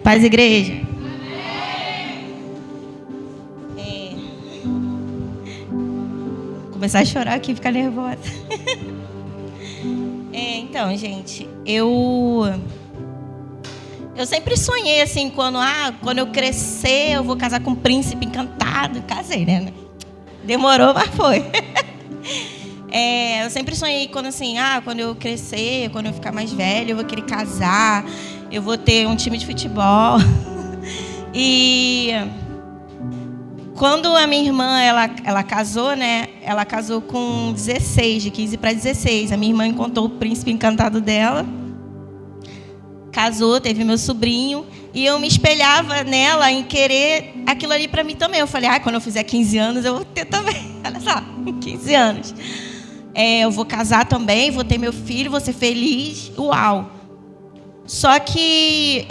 Paz, igreja. Começar a chorar aqui, ficar nervosa. Então, gente, eu sempre sonhei assim, quando eu crescer, eu vou casar com um príncipe encantado. Casei, né? Demorou, mas foi. Eu sempre sonhei quando eu crescer, quando eu ficar mais velho, eu vou querer casar, eu vou ter um time de futebol. E quando a minha irmã, ela casou, né? Ela casou com 16, de 15 para 16. A minha irmã encontrou o príncipe encantado dela. Casou, teve meu sobrinho. E eu me espelhava nela em querer aquilo ali para mim também. Eu falei, quando eu fizer 15 anos, eu vou ter também. Olha só, 15 anos. Eu vou casar também, vou ter meu filho, vou ser feliz. Uau! Só que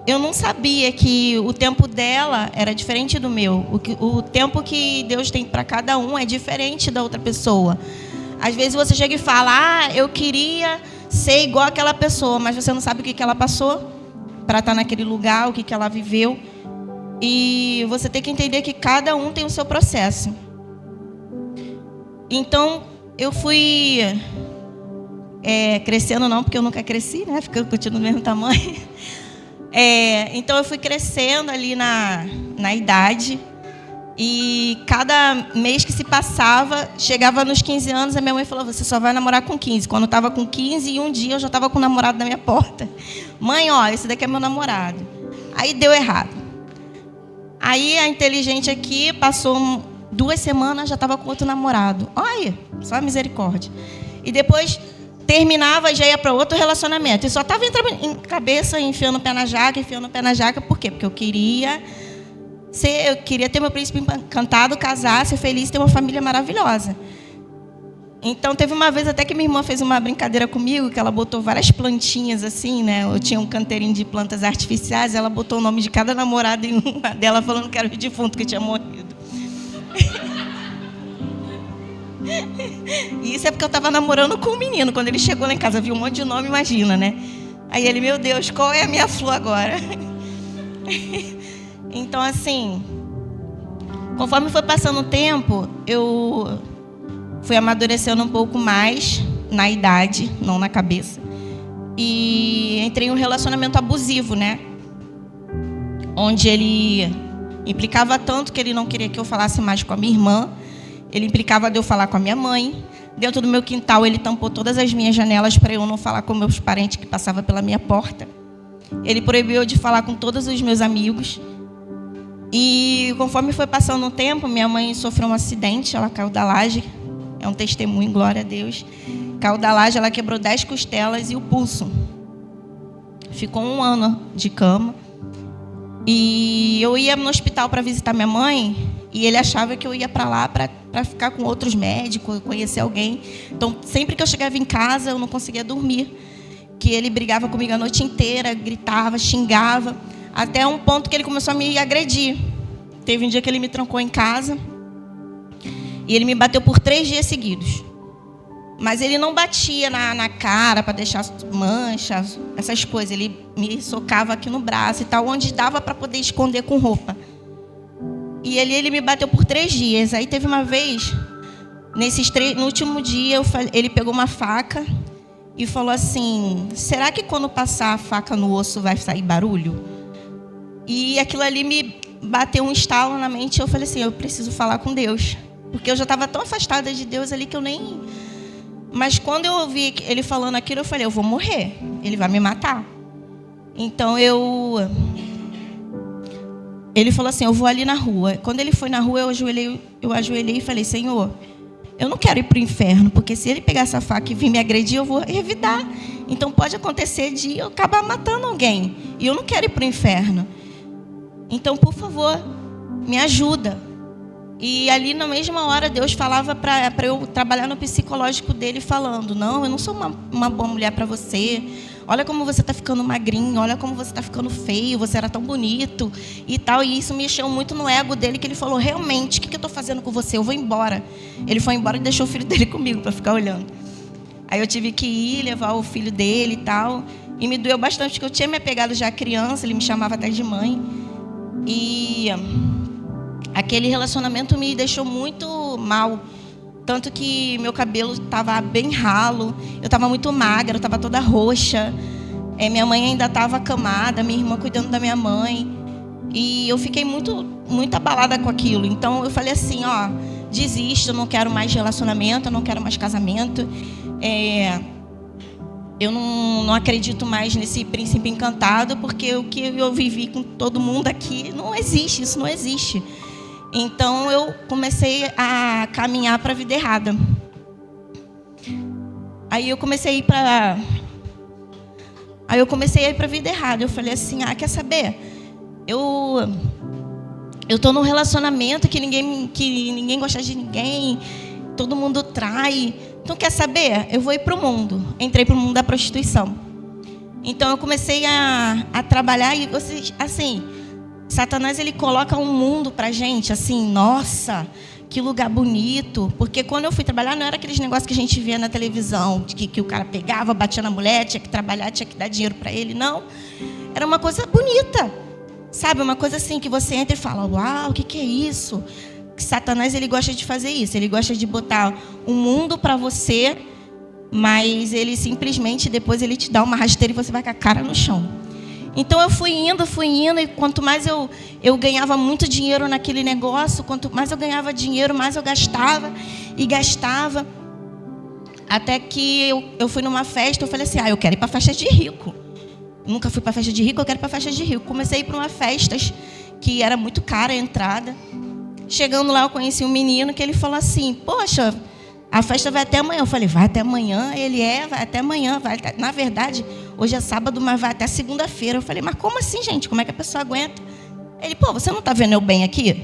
eu não sabia que o tempo dela era diferente do meu. O tempo que Deus tem para cada um é diferente da outra pessoa. Às vezes você chega e fala, eu queria ser igual àquela pessoa, mas você não sabe o que ela passou para estar naquele lugar, o que ela viveu. E você tem que entender que cada um tem o seu processo. Então, eu fui crescendo, não, porque eu nunca cresci, né? Eu continuo no mesmo tamanho. Então, eu fui crescendo ali na idade. E cada mês que se passava, chegava nos 15 anos, a minha mãe falou, você só vai namorar com 15. Quando eu estava com 15, e um dia eu já estava com o namorado na minha porta. Mãe, esse daqui é meu namorado. Aí deu errado. Aí a inteligente aqui passou 2 semanas, já estava com outro namorado. Olha, só misericórdia. E depois terminava e já ia para outro relacionamento. E só estava entrando em cabeça, enfiando o pé na jaca. Por quê? Porque eu queria ter meu príncipe encantado, casar, ser feliz, ter uma família maravilhosa. Então, teve uma vez até que minha irmã fez uma brincadeira comigo, que ela botou várias plantinhas assim, né? Eu tinha um canteirinho de plantas artificiais, ela botou o nome de cada namorado em uma dela, falando que era o defunto que tinha morrido. E isso é porque eu estava namorando com um menino. Quando ele chegou lá em casa, viu um monte de nome, imagina, né? Aí ele, meu Deus, qual é a minha flor agora? Então, assim, conforme foi passando o tempo, eu fui amadurecendo um pouco mais na idade, não na cabeça. E entrei em um relacionamento abusivo, né? Onde ele implicava tanto que ele não queria que eu falasse mais com a minha irmã. Ele implicava de eu falar com a minha mãe. Dentro do meu quintal, ele tampou todas as minhas janelas para eu não falar com meus parentes que passavam pela minha porta. Ele proibiu de falar com todos os meus amigos. E conforme foi passando o tempo, minha mãe sofreu um acidente, ela caiu da laje. É um testemunho, glória a Deus. Caiu da laje, ela quebrou 10 costelas e o pulso. Ficou 1 ano de cama. E eu ia no hospital para visitar minha mãe, e ele achava que eu ia para lá para ficar com outros médicos, conhecer alguém. Então, sempre que eu chegava em casa, eu não conseguia dormir. Que ele brigava comigo a noite inteira, gritava, xingava, até um ponto que ele começou a me agredir. Teve um dia que ele me trancou em casa, e ele me bateu por 3 dias seguidos. Mas ele não batia na cara para deixar manchas, essas coisas. Ele me socava aqui no braço e tal, onde dava para poder esconder com roupa. E ele me bateu por 3 dias. Aí teve uma vez, no último dia, ele pegou uma faca e falou assim, será que quando passar a faca no osso vai sair barulho? E aquilo ali me bateu um estalo na mente. Eu falei assim, eu preciso falar com Deus. Porque eu já estava tão afastada de Deus ali que eu nem... Mas quando eu ouvi ele falando aquilo, eu falei, eu vou morrer. Ele vai me matar. Então ele falou assim, eu vou ali na rua. Quando ele foi na rua, eu ajoelhei e falei, Senhor, eu não quero ir para o inferno, porque se ele pegar essa faca e vir me agredir, eu vou revidar. Então pode acontecer de eu acabar matando alguém. E eu não quero ir para o inferno. Então, por favor, me ajuda. E ali, na mesma hora, Deus falava para eu trabalhar no psicológico dele, falando, não, eu não sou uma boa mulher para você. Olha como você está ficando magrinho, olha como você está ficando feio, você era tão bonito e tal. E isso mexeu muito no ego dele, que ele falou, realmente, o que eu estou fazendo com você? Eu vou embora. Ele foi embora e deixou o filho dele comigo para ficar olhando. Aí eu tive que ir levar o filho dele e tal. E me doeu bastante, porque eu tinha me apegado já criança, ele me chamava até de mãe. E aquele relacionamento me deixou muito mal. Tanto que meu cabelo estava bem ralo, eu estava muito magra, eu estava toda roxa. Minha mãe ainda estava acamada, minha irmã cuidando da minha mãe. E eu fiquei muito abalada com aquilo. Então eu falei assim, ó, desisto, eu não quero mais relacionamento, eu não quero mais casamento. Eu não acredito mais nesse príncipe encantado, porque o que eu vivi com todo mundo aqui não existe, isso não existe. Então eu comecei a caminhar para a vida errada. Aí eu comecei a ir para a vida errada. Eu falei assim, quer saber? Eu tô num relacionamento que ninguém gosta de ninguém, todo mundo trai. Então, quer saber? Eu vou ir para o mundo. Entrei para o mundo da prostituição. Então, eu comecei a trabalhar e, assim, Satanás, ele coloca um mundo para gente, assim, nossa, que lugar bonito. Porque quando eu fui trabalhar, não era aqueles negócios que a gente via na televisão, de que o cara pegava, batia na mulher, tinha que trabalhar, tinha que dar dinheiro para ele. Não. Era uma coisa bonita. Sabe, uma coisa assim que você entra e fala, uau, o que é isso? Satanás, ele gosta de fazer isso. Ele gosta de botar um mundo para você, mas ele simplesmente, depois ele te dá uma rasteira e você vai com a cara no chão. Então eu fui indo, e quanto mais eu ganhava muito dinheiro naquele negócio, quanto mais eu ganhava dinheiro, mais eu gastava e gastava. Até que eu fui numa festa, eu falei assim, eu quero ir para festa de rico. Nunca fui para festa de rico, eu quero ir para festa de rico. Comecei a ir para uma festa que era muito cara a entrada. Chegando lá, eu conheci um menino que ele falou assim, poxa, a festa vai até amanhã. Eu falei, vai até amanhã? Ele vai até amanhã. Na verdade, hoje é sábado, mas vai até segunda-feira. Eu falei, mas como assim, gente? Como é que a pessoa aguenta? Ele, você não está vendo eu bem aqui?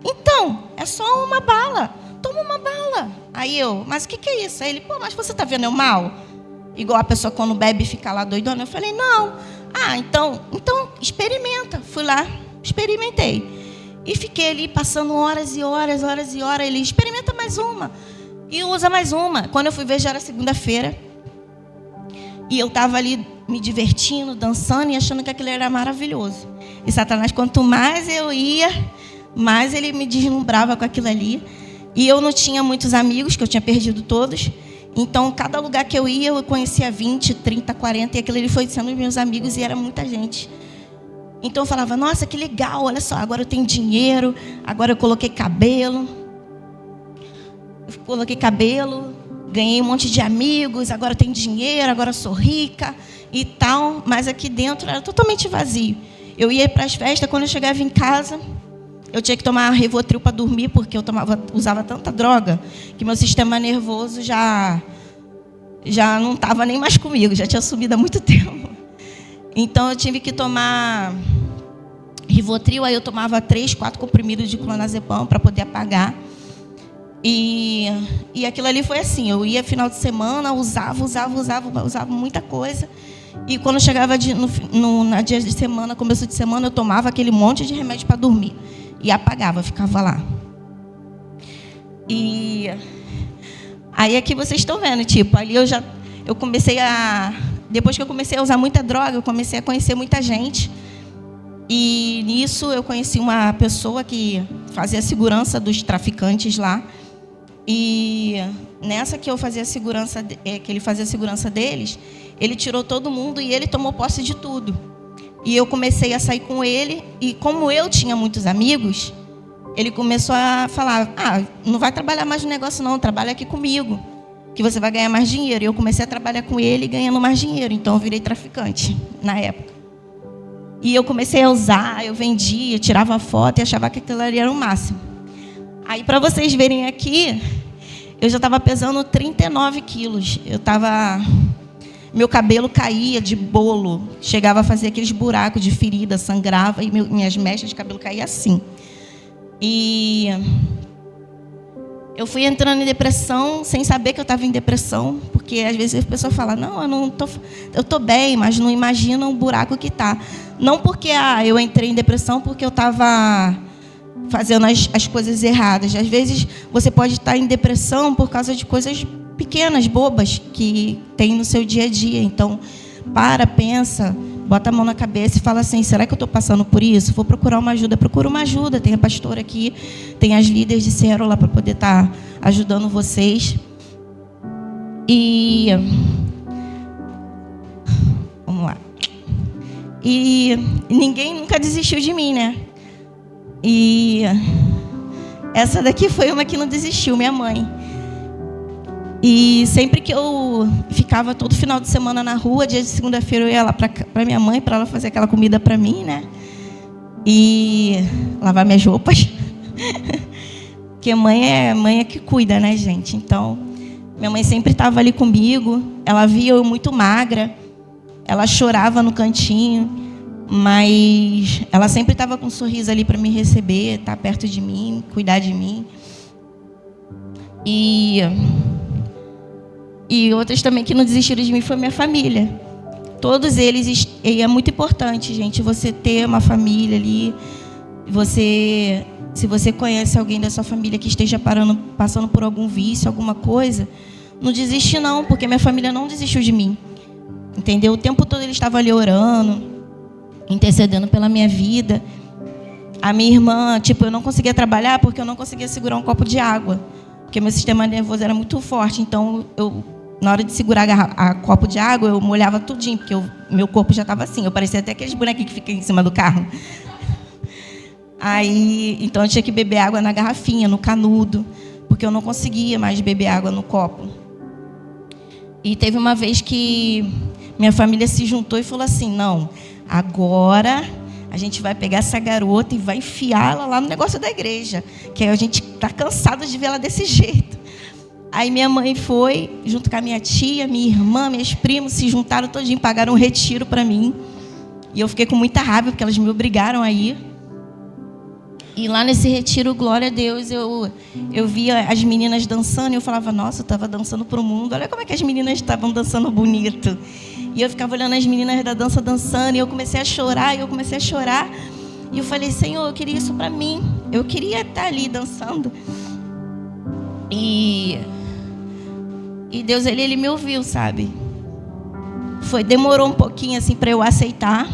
Então, é só uma bala. Toma uma bala. Aí eu, mas o que é isso? Aí ele, mas você está vendo eu mal? Igual a pessoa quando bebe fica lá doidona. Eu falei, não. Então experimenta. Fui lá, experimentei. E fiquei ali passando horas e horas. Ele, experimenta mais uma. E usa mais uma. Quando eu fui ver, já era segunda-feira. E eu estava ali me divertindo, dançando e achando que aquilo era maravilhoso. E Satanás, quanto mais eu ia, mais ele me deslumbrava com aquilo ali. E eu não tinha muitos amigos, que eu tinha perdido todos. Então, cada lugar que eu ia, eu conhecia 20, 30, 40. E aquilo ali foi sendo meus amigos e era muita gente. Então eu falava, nossa, que legal, olha só, agora eu tenho dinheiro, agora eu coloquei cabelo, ganhei um monte de amigos, agora eu tenho dinheiro, agora eu sou rica e tal. Mas aqui dentro era totalmente vazio. Eu ia para as festas, quando eu chegava em casa, eu tinha que tomar Rivotril para dormir, porque eu usava tanta droga, que meu sistema nervoso já não estava nem mais comigo, já tinha sumido há muito tempo. Então eu tive que tomar Rivotril, aí eu tomava 3, 4 comprimidos de clonazepam para poder apagar. E aquilo ali foi assim, eu ia final de semana, usava muita coisa. E quando chegava na dia de semana, começo de semana, eu tomava aquele monte de remédio para dormir. E apagava, ficava lá. E aí aqui vocês estão vendo, tipo, ali eu comecei depois que eu comecei a usar muita droga, eu comecei a conhecer muita gente. E nisso eu conheci uma pessoa que fazia segurança dos traficantes lá. E nessa que eu fazia segurança, que ele fazia segurança deles, ele tirou todo mundo e ele tomou posse de tudo. E eu comecei a sair com ele, e como eu tinha muitos amigos, ele começou a falar, não vai trabalhar mais no negócio não, trabalha aqui comigo, que você vai ganhar mais dinheiro. E eu comecei a trabalhar com ele ganhando mais dinheiro, então eu virei traficante na época. E eu comecei a usar, eu vendia, tirava foto e achava que aquilo ali era o máximo. Aí, para vocês verem aqui, eu já estava pesando 39 quilos. Meu cabelo caía de bolo, chegava a fazer aqueles buracos de ferida, sangrava, e minhas mechas de cabelo caíam assim. E eu fui entrando em depressão sem saber que eu estava em depressão, porque às vezes a pessoa fala, não, eu estou bem, mas não imagina o buraco que está. Não porque eu entrei em depressão porque eu estava fazendo as coisas erradas. Às vezes você pode estar em depressão por causa de coisas pequenas, bobas, que tem no seu dia a dia. Então, pensa, bota a mão na cabeça e fala assim, será que eu estou passando por isso? Vou procurar uma ajuda. Procura uma ajuda. Tem a pastora aqui, tem as líderes de célula para poder estar ajudando vocês. E... vamos lá. E ninguém nunca desistiu de mim, né? E essa daqui foi uma que não desistiu, minha mãe. E sempre que eu ficava todo final de semana na rua, dia de segunda-feira eu ia lá para minha mãe, para ela fazer aquela comida para mim, né? E lavar minhas roupas. Porque mãe é que cuida, né, gente? Então, minha mãe sempre estava ali comigo. Ela via eu muito magra. Ela chorava no cantinho. Mas ela sempre estava com um sorriso ali para me receber, estar perto de mim, cuidar de mim. E outras também que não desistiram de mim foi minha família. Todos eles, e é muito importante, gente, você ter uma família ali. Se você conhece alguém da sua família que esteja passando por algum vício, alguma coisa, não desiste não, porque minha família não desistiu de mim. Entendeu? O tempo todo eles estavam ali orando, intercedendo pela minha vida. A minha irmã, eu não conseguia trabalhar porque eu não conseguia segurar um copo de água, porque meu sistema nervoso era muito forte. Então, na hora de segurar a copo de água, eu molhava tudinho, porque meu corpo já estava assim. Eu parecia até aqueles bonequinhos que ficam em cima do carro. Então, eu tinha que beber água na garrafinha, no canudo, porque eu não conseguia mais beber água no copo. E teve uma vez que minha família se juntou e falou assim, não, agora a gente vai pegar essa garota e vai enfiá-la lá no negócio da igreja, que a gente está cansado de ver ela desse jeito. Aí minha mãe foi, junto com a minha tia, minha irmã, meus primos, se juntaram todinho, pagaram um retiro para mim. E eu fiquei com muita raiva, porque elas me obrigaram a ir. E lá nesse retiro, glória a Deus, eu via as meninas dançando e eu falava, nossa, eu estava dançando para o mundo. Olha como é que as meninas estavam dançando bonito. E eu ficava olhando as meninas da dança dançando e eu comecei a chorar, E eu falei, Senhor, eu queria isso para mim. Eu queria estar ali dançando. E Deus, ele me ouviu, sabe? Demorou um pouquinho assim para eu aceitar.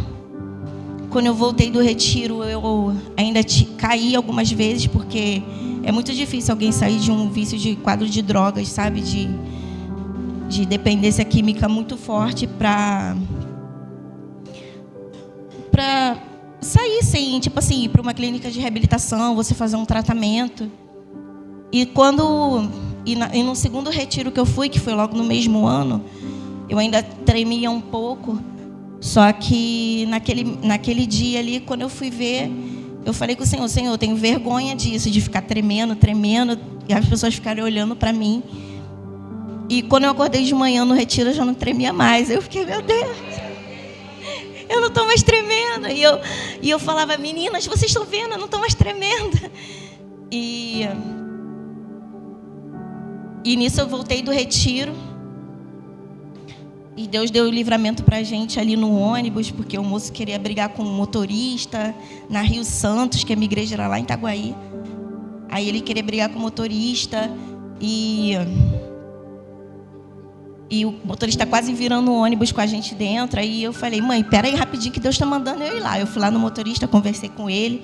Quando eu voltei do retiro, eu ainda caí algumas vezes, porque é muito difícil alguém sair de um vício de quadro de drogas, sabe? De dependência química muito forte para sair sem, ir para uma clínica de reabilitação, você fazer um tratamento. E no segundo retiro que eu fui, que foi logo no mesmo ano, eu ainda tremia um pouco. Só que naquele dia ali, quando eu fui ver, eu falei com o Senhor, eu tenho vergonha disso, de ficar tremendo, e as pessoas ficarem olhando para mim. E quando eu acordei de manhã no retiro, eu já não tremia mais. Eu fiquei, meu Deus, eu não estou mais tremendo. E eu falava, meninas, vocês estão vendo? Eu não estou mais tremendo. E nisso eu voltei do retiro. E Deus deu o livramento para a gente ali no ônibus, porque o moço queria brigar com o motorista na Rio Santos, que a minha igreja era lá em Itaguaí. Aí ele queria brigar com o motorista e o motorista quase virando o ônibus com a gente dentro. Aí eu falei, mãe, pera aí rapidinho que Deus está mandando eu ir lá. Eu fui lá no motorista, conversei com ele.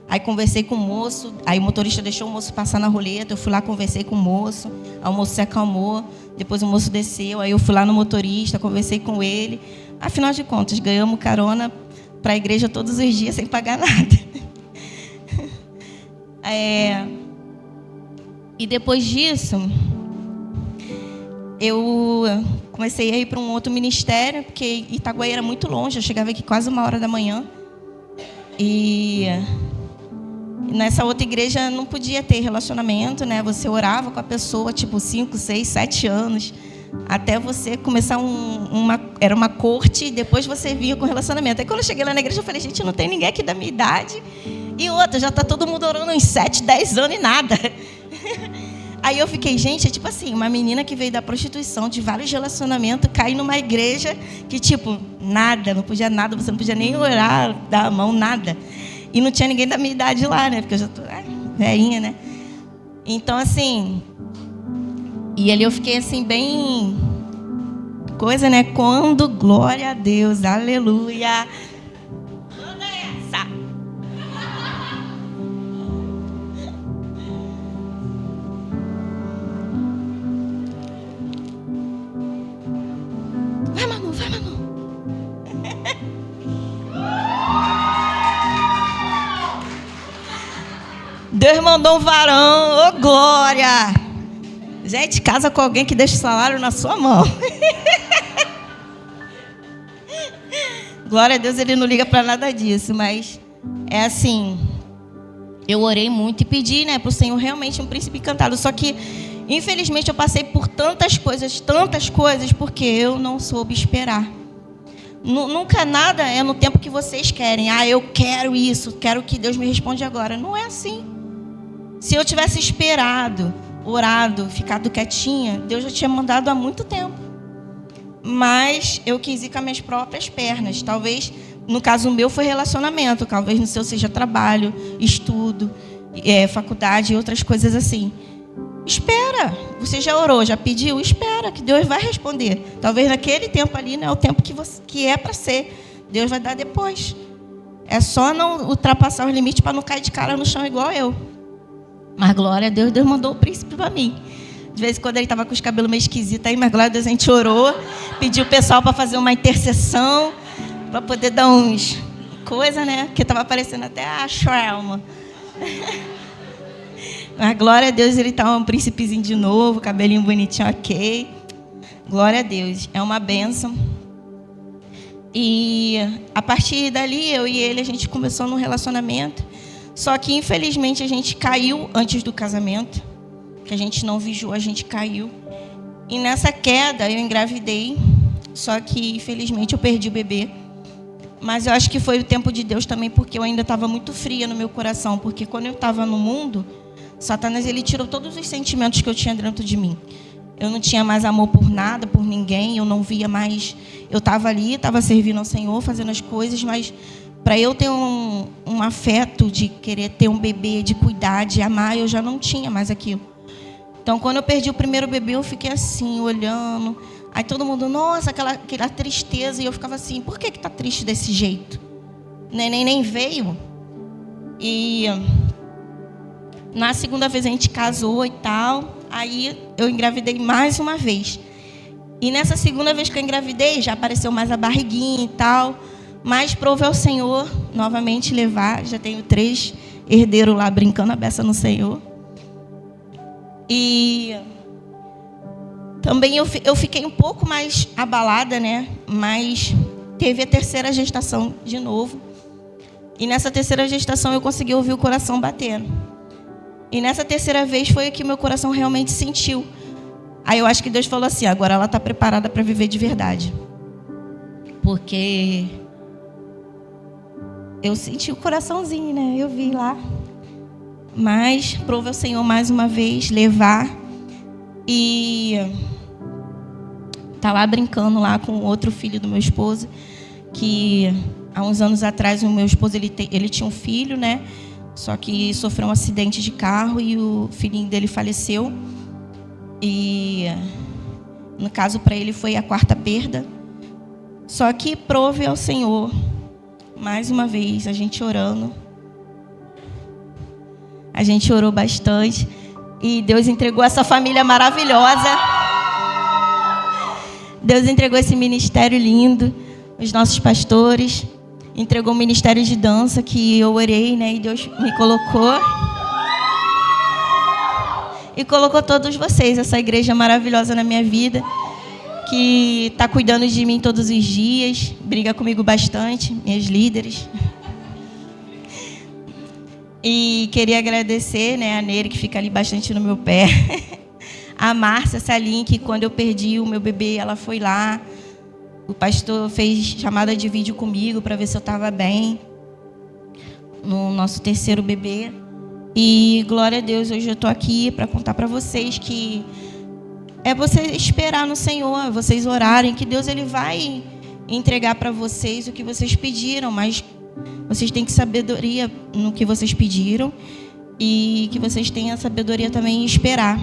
Aí conversei com o moço, aí o motorista deixou o moço passar na roleta, eu fui lá, conversei com o moço, aí o moço se acalmou, depois o moço desceu, aí eu fui lá no motorista, conversei com ele. Afinal de contas, ganhamos carona para a igreja todos os dias sem pagar nada. E depois disso, eu comecei a ir para um outro ministério, porque Itaguaí era muito longe, eu chegava aqui quase 1h da manhã. E nessa outra igreja não podia ter relacionamento, né? Você orava com a pessoa, 5, 6, 7 anos, até você começar era uma corte, e depois você vinha com relacionamento. Aí quando eu cheguei lá na igreja, eu falei, gente, não tem ninguém aqui da minha idade. E outra, já está todo mundo orando uns 7, 10 anos e nada. Aí eu fiquei, gente, uma menina que veio da prostituição, de vários relacionamentos, cair numa igreja que, nada, não podia nada, você não podia nem orar, dar a mão, nada. E não tinha ninguém da minha idade lá, né? Porque eu já tô velhinha, né? Então, e ali eu fiquei, bem Coisa, né? Quando, glória a Deus, aleluia. Manda essa. Vai, Manu, vai, Manu. Deus mandou um varão, ô glória. Gente, casa com alguém que deixa o salário na sua mão. Glória a Deus, ele não liga para nada disso, mas é assim, eu orei muito e pedi, né, para o Senhor realmente um príncipe encantado, só que, infelizmente, eu passei por tantas coisas, porque eu não soube esperar. Nunca nada é no tempo que vocês querem. Eu quero isso, quero que Deus me responda agora. Não é assim. Se eu tivesse esperado, orado, ficado quietinha, Deus já tinha mandado há muito tempo. Mas eu quis ir com as minhas próprias pernas. Talvez, no caso meu, foi relacionamento. Talvez no seu seja trabalho, estudo, faculdade e outras coisas assim. Espera. Você já orou, já pediu? Espera, que Deus vai responder. Talvez naquele tempo ali não é o tempo que é para ser. Deus vai dar depois. É só não ultrapassar os limites para não cair de cara no chão igual eu. Mas glória a Deus, Deus mandou o príncipe para mim. De vez em quando ele estava com os cabelos meio esquisitos aí, mas glória a Deus, a gente orou, pediu o pessoal para fazer uma intercessão, para poder dar uns coisa, né? Porque estava aparecendo até a Shrelma. Mas glória a Deus, ele está um príncipezinho de novo, cabelinho bonitinho, ok. Glória a Deus, é uma bênção. E a partir dali, eu e ele, a gente começou num relacionamento. Só que, infelizmente, a gente caiu antes do casamento. Que a gente não vigiou, a gente caiu. E nessa queda, eu engravidei. Só que, infelizmente, eu perdi o bebê. Mas eu acho que foi o tempo de Deus também, porque eu ainda estava muito fria no meu coração. Porque quando eu estava no mundo, Satanás, ele tirou todos os sentimentos que eu tinha dentro de mim. Eu não tinha mais amor por nada, por ninguém. Eu não via mais... Eu estava ali, estava servindo ao Senhor, fazendo as coisas, mas... Para eu ter um afeto de querer ter um bebê, de cuidar, de amar, eu já não tinha mais aquilo. Então, quando eu perdi o primeiro bebê, eu fiquei assim, olhando. Aí todo mundo, nossa, aquela tristeza. E eu ficava assim, por que está triste desse jeito? O neném nem veio. E na segunda vez a gente casou e tal. Aí eu engravidei mais uma vez. E nessa segunda vez que eu engravidei, já apareceu mais a barriguinha e tal. Mas prove ao Senhor novamente levar. Já tenho 3 herdeiros lá brincando a beça no Senhor. E também eu fiquei um pouco mais abalada, né? Mas teve a terceira gestação de novo. E nessa terceira gestação eu consegui ouvir o coração batendo. E nessa terceira vez foi o que meu coração realmente sentiu. Aí eu acho que Deus falou assim, agora ela está preparada para viver de verdade. Porque... eu senti o coraçãozinho, né? Eu vi lá. Mas prove ao Senhor mais uma vez levar. E tá lá brincando lá com outro filho do meu esposo. Que há uns anos atrás o meu esposo ele tinha um filho, né? Só que sofreu um acidente de carro e o filhinho dele faleceu. E no caso para ele foi a 4ª perda. Só que prove ao Senhor. Mais uma vez, a gente orando. A gente orou bastante. E Deus entregou essa família maravilhosa. Deus entregou esse ministério lindo. Os nossos pastores. Entregou o ministério de dança que eu orei, né? E Deus me colocou. E colocou todos vocês, essa igreja maravilhosa na minha vida. Que está cuidando de mim todos os dias, briga comigo bastante, minhas líderes. E queria agradecer, né, a Nery, que fica ali bastante no meu pé. A Márcia Salim, que quando eu perdi o meu bebê, ela foi lá. O pastor fez chamada de vídeo comigo para ver se eu estava bem. No nosso terceiro bebê. E glória a Deus, hoje eu estou aqui para contar para vocês que... é você esperar no Senhor, vocês orarem, que Deus ele vai entregar para vocês o que vocês pediram, mas vocês têm que sabedoria no que vocês pediram e que vocês tenham a sabedoria também em esperar.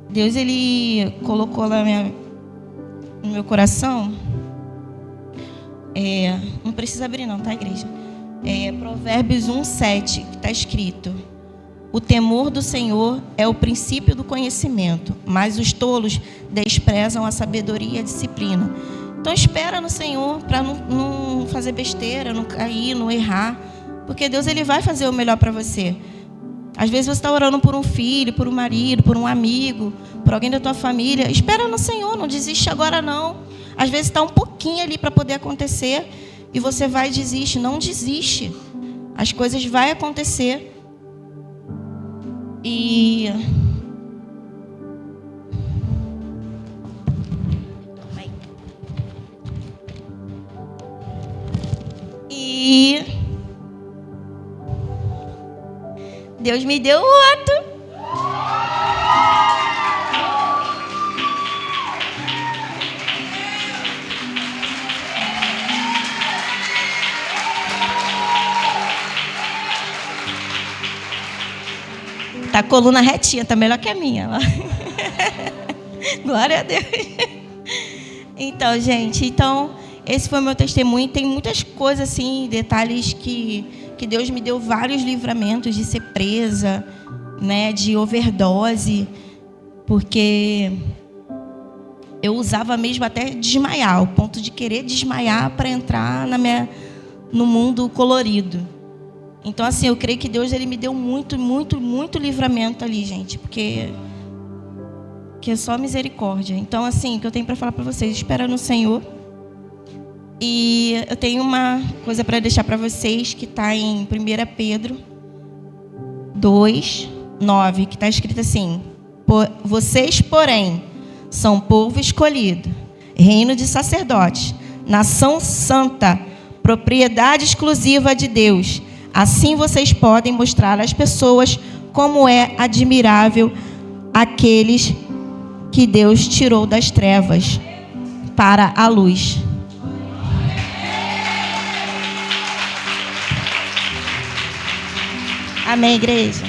Deus ele colocou lá no meu coração. Não precisa abrir não, tá, igreja? Provérbios 1:7, que está escrito: o temor do Senhor é o princípio do conhecimento, mas os tolos desprezam a sabedoria e a disciplina. Então espera no Senhor para não fazer besteira, não cair, não errar, porque Deus ele vai fazer o melhor para você. Às vezes você está orando por um filho, por um marido, por um amigo, por alguém da tua família. Espera no Senhor, não desiste agora não. Às vezes está um pouquinho ali para poder acontecer e você vai e desiste. Não desiste. As coisas vão acontecer. E Deus me deu outro. Tá a coluna retinha, tá melhor que a minha. Glória a Deus. Então, gente, esse foi o meu testemunho. Tem muitas coisas, assim, detalhes que Deus me deu vários livramentos de ser presa, né, de overdose, porque eu usava mesmo até desmaiar, ao ponto de querer desmaiar para entrar no mundo colorido. Então, assim, eu creio que Deus ele me deu muito, muito, muito livramento ali, gente, porque é só misericórdia. Então, assim, o que eu tenho para falar para vocês, espera no Senhor. E eu tenho uma coisa para deixar para vocês, que está em 1 Pedro 2:9, que está escrito assim: vocês, porém, são povo escolhido, reino de sacerdotes, nação santa, propriedade exclusiva de Deus. Assim vocês podem mostrar às pessoas como é admirável aqueles que Deus tirou das trevas para a luz. Amém, igreja?